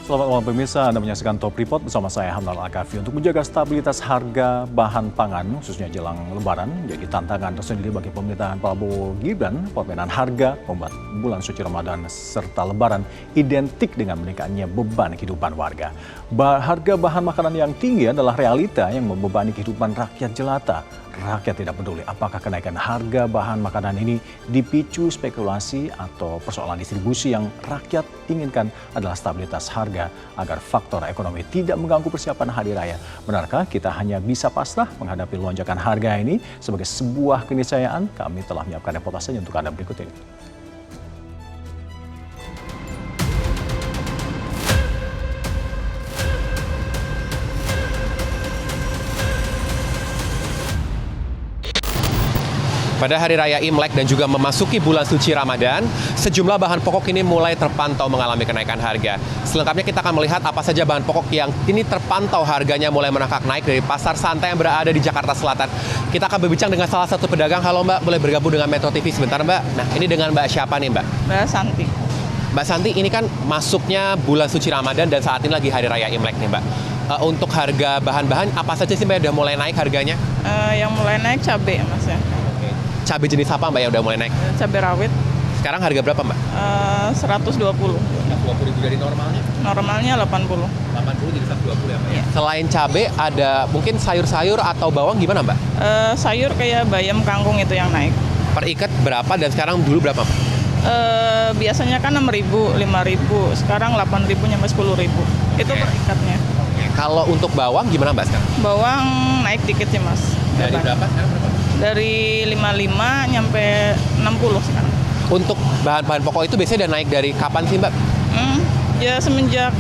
Selamat malam pemirsa, Anda menyaksikan Top Report bersama saya Hamdal Akafi. Untuk menjaga stabilitas harga bahan pangan, khususnya jelang Lebaran, jadi tantangan tersendiri bagi pemerintahan Prabowo Gibran. Pemenan harga membuat bulan suci Ramadan serta Lebaran identik dengan meningkatnya beban kehidupan warga. Harga bahan makanan yang tinggi adalah realita yang membebani kehidupan rakyat jelata. Rakyat tidak peduli apakah kenaikan harga bahan makanan ini dipicu spekulasi atau persoalan distribusi. Yang rakyat inginkan adalah stabilitas harga agar faktor ekonomi tidak mengganggu persiapan hari raya. Benarkah kita hanya bisa pasrah menghadapi lonjakan harga ini? Sebagai sebuah keniscayaan, kami telah menyiapkan reportasenya untuk Anda berikut ini. Pada hari raya Imlek dan juga memasuki bulan suci Ramadan, sejumlah bahan pokok ini mulai terpantau mengalami kenaikan harga. Selengkapnya kita akan melihat apa saja bahan pokok yang kini terpantau harganya mulai merangkak naik dari pasar santai yang berada di Jakarta Selatan. Kita akan berbincang dengan salah satu pedagang. Halo Mbak, boleh bergabung dengan Metro TV sebentar Mbak? Nah, ini dengan Mbak siapa nih Mbak? Mbak Santi. Mbak Santi, ini kan masuknya bulan suci Ramadan dan saat ini lagi hari raya Imlek nih Mbak. Untuk harga bahan-bahan, apa saja sih Mbak yang udah mulai naik harganya? Yang mulai naik cabai Mas ya. Cabai jenis apa Mbak yang udah mulai naik? Cabai rawit. Sekarang harga berapa Mbak? 120. 120.000 dari normalnya? Normalnya 80. 80 jadi 120 ya Mbak ya? Selain cabai, ada mungkin sayur-sayur atau bawang gimana Mbak? Sayur kayak bayam, kangkung itu yang naik. Per ikat berapa dan sekarang dulu berapa Mbak? Biasanya kan 6.000, 5.000. Sekarang 8.000 nyampe 10.000. Itu per ikatnya. Kalau untuk bawang gimana Mbak sekarang? Bawang naik dikit sih Mas. Dari berapa sekarang berapa? Dari 55 nyampe 60 sekarang. Untuk bahan-bahan pokok itu biasanya udah naik dari kapan sih Mbak? Ya semenjak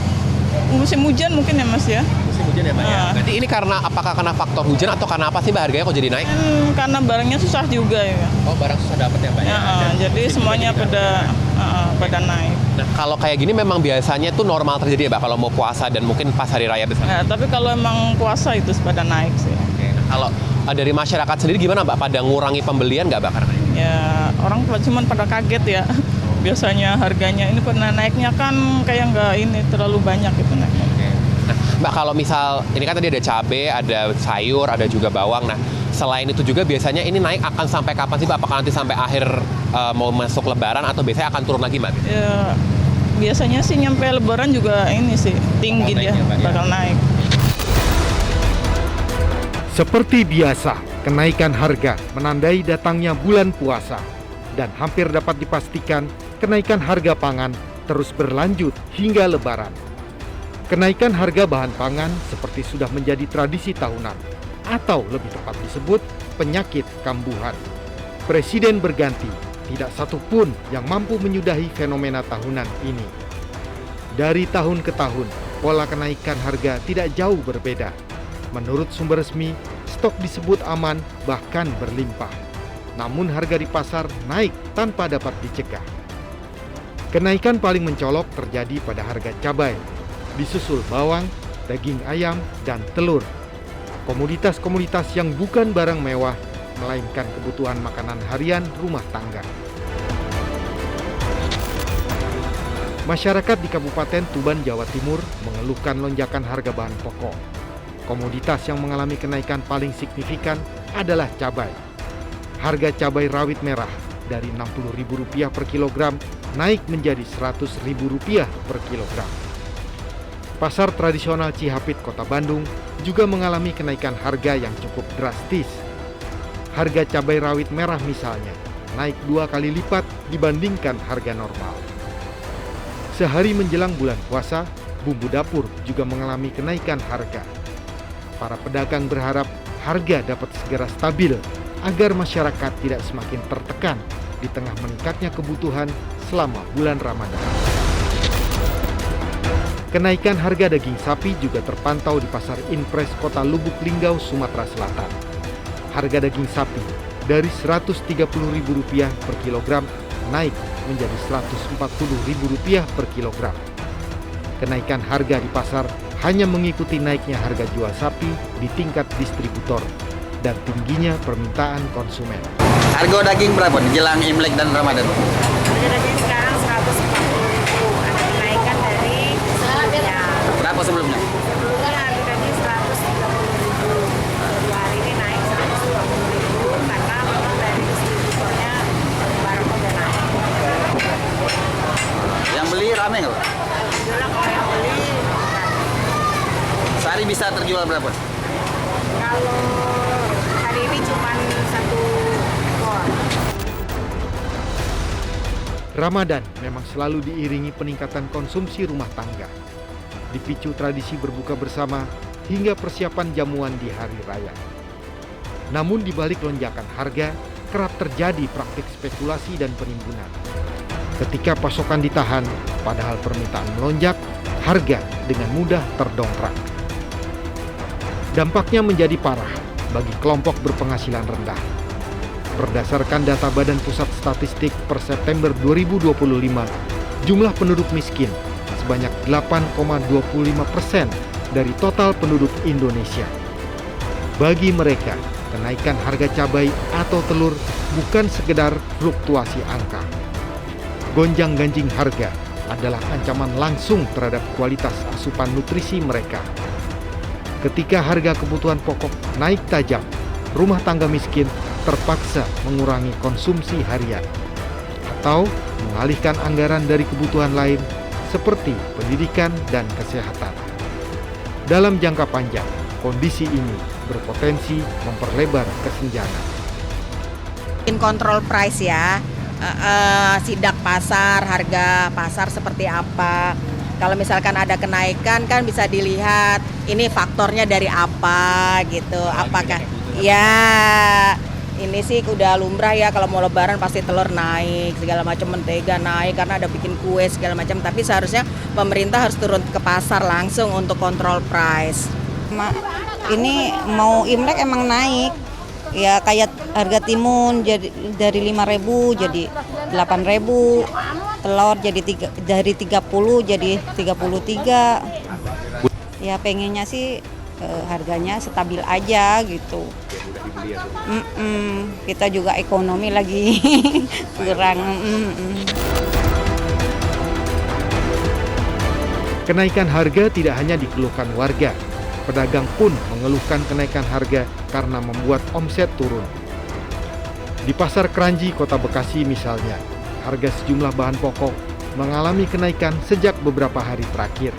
musim hujan mungkin ya Mas ya. Musim hujan ya Mbak ya? Berarti ini apakah karena faktor hujan atau karena apa sih Mbak harganya kok jadi naik? Karena barangnya susah juga ya. Oh, barang susah dapat ya Mbak ya? Jadi semuanya pada naik. Nah, kalau kayak gini memang biasanya tuh normal terjadi ya Mbak kalau mau puasa dan mungkin pas hari raya besar? Ya, tapi kalau emang puasa itu pada naik sih. Oke. Nah, kalau dari masyarakat sendiri gimana Mbak? Pada ngurangi pembelian nggak Mbak karena ini? Ya, orang cuma pada kaget ya. Biasanya harganya ini pernah naiknya kan kayak nggak ini terlalu banyak gitu naiknya. Oke. Nah, Mbak kalau misal ini kan tadi ada cabai, ada sayur, ada juga bawang. Nah, selain itu juga biasanya ini naik akan sampai kapan sih Mbak? Apakah nanti sampai akhir mau masuk Lebaran atau biasanya akan turun lagi Mbak? Ya, biasanya sih nyampe Lebaran juga ini sih tinggi dia bakal naik. Seperti biasa, kenaikan harga menandai datangnya bulan puasa. Dan hampir dapat dipastikan kenaikan harga pangan terus berlanjut hingga Lebaran. Kenaikan harga bahan pangan seperti sudah menjadi tradisi tahunan, atau lebih tepat disebut penyakit kambuhan. Presiden berganti, tidak satupun yang mampu menyudahi fenomena tahunan ini. Dari tahun ke tahun, pola kenaikan harga tidak jauh berbeda. Menurut sumber resmi, stok disebut aman bahkan berlimpah. Namun harga di pasar naik tanpa dapat dicegah. Kenaikan paling mencolok terjadi pada harga cabai, disusul bawang, daging ayam, dan telur. Komoditas-komoditas yang bukan barang mewah, melainkan kebutuhan makanan harian rumah tangga. Masyarakat di Kabupaten Tuban, Jawa Timur mengeluhkan lonjakan harga bahan pokok. Komoditas yang mengalami kenaikan paling signifikan adalah cabai. Harga cabai rawit merah dari Rp60.000 per kilogram naik menjadi Rp100.000 per kilogram. Pasar tradisional Cihapit, Kota Bandung juga mengalami kenaikan harga yang cukup drastis. Harga cabai rawit merah misalnya naik 2 kali lipat dibandingkan harga normal. Sehari menjelang bulan puasa, bumbu dapur juga mengalami kenaikan harga. Para pedagang berharap harga dapat segera stabil agar masyarakat tidak semakin tertekan di tengah meningkatnya kebutuhan selama bulan Ramadan. Kenaikan harga daging sapi juga terpantau di Pasar Inpres Kota Lubuk Linggau, Sumatera Selatan. Harga daging sapi dari Rp130.000 per kilogram naik menjadi Rp140.000 per kilogram. Kenaikan harga di pasar hanya mengikuti naiknya harga jual sapi di tingkat distributor dan tingginya permintaan konsumen. Harga daging berapa nih jelang Imlek dan Ramadan? Harga daging sekarang 140.000, ada kenaikan dari ya Sehari bisa terjual berapa? Kalau hari ini cuma 1 ekor. Ramadan memang selalu diiringi peningkatan konsumsi rumah tangga. Dipicu tradisi berbuka bersama hingga persiapan jamuan di hari raya. Namun di balik lonjakan harga, kerap terjadi praktik spekulasi dan penimbunan. Ketika pasokan ditahan, padahal permintaan melonjak, harga dengan mudah terdongkrak. Dampaknya menjadi parah bagi kelompok berpenghasilan rendah. Berdasarkan data Badan Pusat Statistik per September 2025, jumlah penduduk miskin sebanyak 8,25% dari total penduduk Indonesia. Bagi mereka, kenaikan harga cabai atau telur bukan sekedar fluktuasi angka. Gonjang-ganjing harga adalah ancaman langsung terhadap kualitas asupan nutrisi mereka. Ketika harga kebutuhan pokok naik tajam, rumah tangga miskin terpaksa mengurangi konsumsi harian atau mengalihkan anggaran dari kebutuhan lain seperti pendidikan dan kesehatan. Dalam jangka panjang, kondisi ini berpotensi memperlebar kesenjangan. Kontrol price ya, sidak pasar, harga pasar seperti apa. Kalau misalkan ada kenaikan kan bisa dilihat ini faktornya dari apa gitu. Apakah ya ini sih udah lumrah ya, kalau mau lebaran pasti telur naik, segala macam, mentega naik karena ada bikin kue segala macam. Tapi seharusnya pemerintah harus turun ke pasar langsung untuk kontrol price. Ini mau Imlek emang naik. Ya kayak harga timun jadi dari 5.000 jadi 8.000, telur jadi dari 30 jadi 33. Ya pengennya sih harganya stabil aja gitu. Kita juga ekonomi lagi kurang. Kenaikan harga tidak hanya dikeluhkan warga. Pedagang pun mengeluhkan kenaikan harga karena membuat omset turun. Di Pasar Kranji, Kota Bekasi misalnya, harga sejumlah bahan pokok mengalami kenaikan sejak beberapa hari terakhir.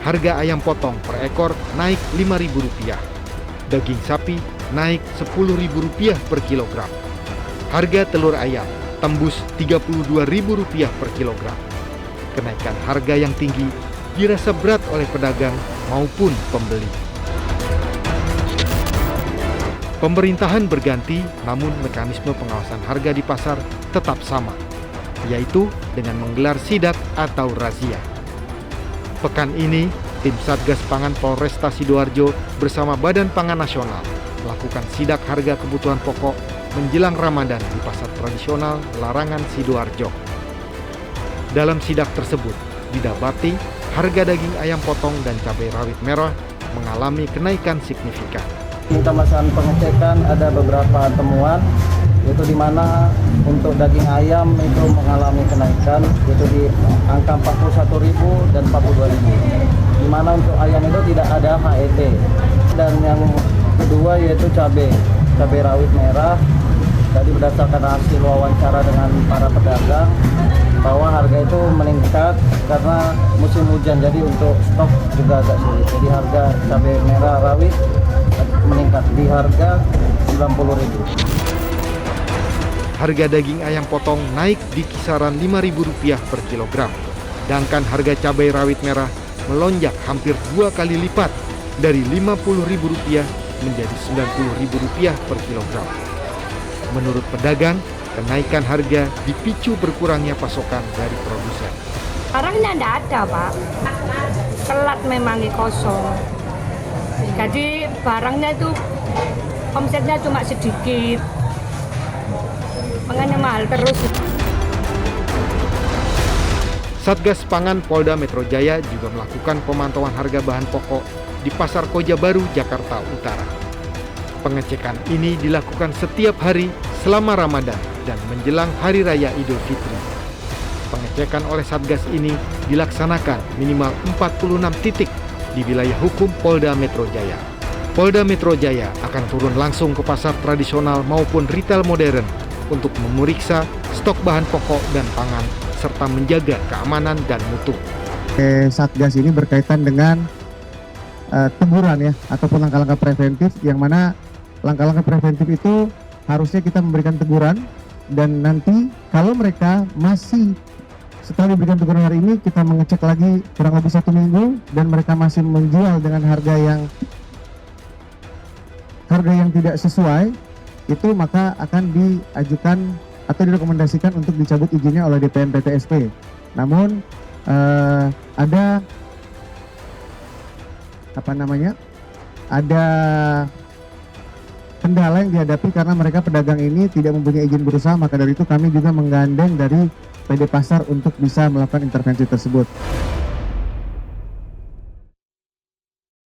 Harga ayam potong per ekor naik Rp5.000. Daging sapi naik Rp10.000 per kilogram. Harga telur ayam tembus Rp32.000 per kilogram. Kenaikan harga yang tinggi dirasa berat oleh pedagang maupun pembeli. Pemerintahan berganti, namun mekanisme pengawasan harga di pasar tetap sama, yaitu dengan menggelar sidak atau razia. Pekan ini, tim Satgas Pangan Polresta Sidoarjo bersama Badan Pangan Nasional melakukan sidak harga kebutuhan pokok menjelang Ramadan di pasar tradisional Larangan Sidoarjo. Dalam sidak tersebut, didapati harga daging ayam potong dan cabai rawit merah mengalami kenaikan signifikan. Kita melakukan pengecekan, ada beberapa temuan, yaitu di mana untuk daging ayam itu mengalami kenaikan, yaitu di angka 41.000 dan 42.000. Di mana untuk ayam itu tidak ada HET. Dan yang kedua yaitu cabai rawit merah. Tadi berdasarkan hasil wawancara dengan para pedagang, bahwa harga itu meningkat karena musim hujan, jadi untuk stok juga agak sulit. Jadi harga cabai merah rawit meningkat di harga Rp90.000. Harga daging ayam potong naik di kisaran Rp5.000 per kilogram, sedangkan harga cabai rawit merah melonjak hampir 2 kali lipat dari Rp50.000 menjadi Rp90.000 per kilogram. Menurut pedagang, kenaikan harga dipicu berkurangnya pasokan dari produsen. Barangnya tidak ada, Pak. Telat memang kosong. Jadi barangnya itu omsetnya cuma sedikit. Makanya mahal terus. Satgas Pangan Polda Metro Jaya juga melakukan pemantauan harga bahan pokok di Pasar Koja Baru, Jakarta Utara. Pengecekan ini dilakukan setiap hari selama Ramadan dan menjelang Hari Raya Idul Fitri. Pengecekan oleh Satgas ini dilaksanakan minimal 46 titik di wilayah hukum Polda Metro Jaya. Polda Metro Jaya akan turun langsung ke pasar tradisional maupun retail modern untuk memeriksa stok bahan pokok dan pangan serta menjaga keamanan dan mutu. Satgas ini berkaitan dengan teguran ya, ataupun langkah-langkah preventif, yang mana langkah-langkah preventif itu harusnya kita memberikan teguran, dan nanti kalau mereka masih setelah diberikan teguran hari ini, kita mengecek lagi kurang lebih 1 minggu dan mereka masih menjual dengan harga yang tidak sesuai, itu maka akan diajukan atau direkomendasikan untuk dicabut izinnya oleh DPM PTSP. Namun ada kendala yang dihadapi karena mereka pedagang ini tidak mempunyai izin berusaha, maka dari itu kami juga menggandeng dari PD Pasar untuk bisa melakukan intervensi tersebut.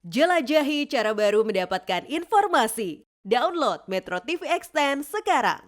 Jelajahi cara baru mendapatkan informasi. Download Metro TV Extend sekarang.